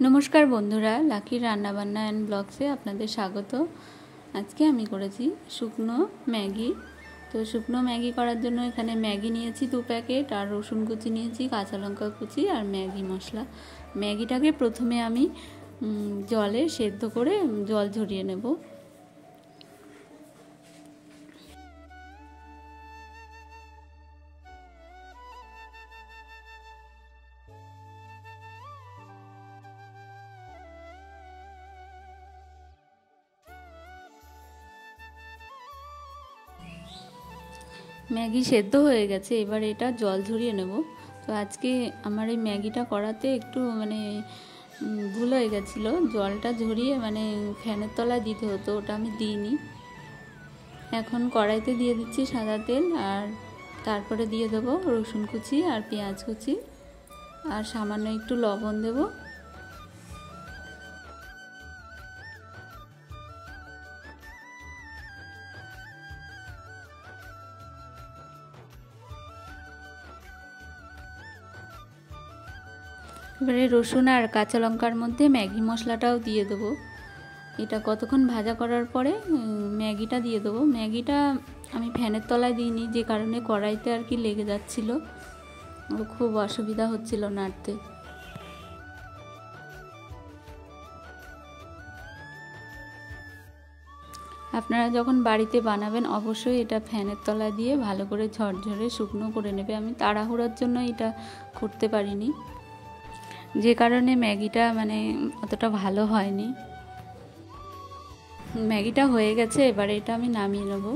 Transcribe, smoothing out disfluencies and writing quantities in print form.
नमस्कार बंधुरा Laki रान्ना बान्ना and ब्लग्से आपनादेर स्वागत। आज के आमी करेছি शुकनो मैगी। तो शुकनो मैगी करार जोन्नो एखाने मैगी निয়েছি 2 पैकेट और रसुन कुचि निয়েছি, काँचा लंका कुचि और मैगी मशला। मैगीटाके प्रथमे आमी जले सेদ্ধ करे जल झरिয়ে नेब। मैगी सेদ্ধ হয়ে গেছে, এবার এটা জল ঝরিয়ে নেব। তো আজকে আমার এই ম্যাগিটা করাতে একটু ভুল হয়ে গেছিল, জলটা ঝরিয়ে ফ্যানের তলায় দিতে হতো, ওটা আমি দিইনি। এখন কড়াইতে দিয়ে দিচ্ছি সাদা তেল, আর তারপরে দিয়ে দেব রসুন কুচি আর পেঁয়াজ কুচি আর সামান্য একটু লবণ দেব। এবারে রসুন আর কাঁচা লঙ্কার মধ্যে ম্যাগি মশলাটাও দিয়ে দেবো। এটা কতক্ষণ ভাজা করার পরে ম্যাগিটা দিয়ে দেবো। ম্যাগিটা আমি ফ্যানের তলায় দিইনি, যে কারণে কড়াইতে আর কি লেগে যাচ্ছিল, খুব অসুবিধা হচ্ছিল নাড়তে। আপনারা যখন বাড়িতে বানাবেন অবশ্যই এটা ফ্যানের তলায় দিয়ে ভালো করে ঝরঝরে শুকনো করে নেবে। আমি তাড়াহুড়োর জন্য এটা করতে পারিনি, যে কারণে ম্যাগিটা অতটা ভালো হয়নি। ম্যাগিটা হয়ে গেছে, এবারে এটা আমি নামিয়ে নেব।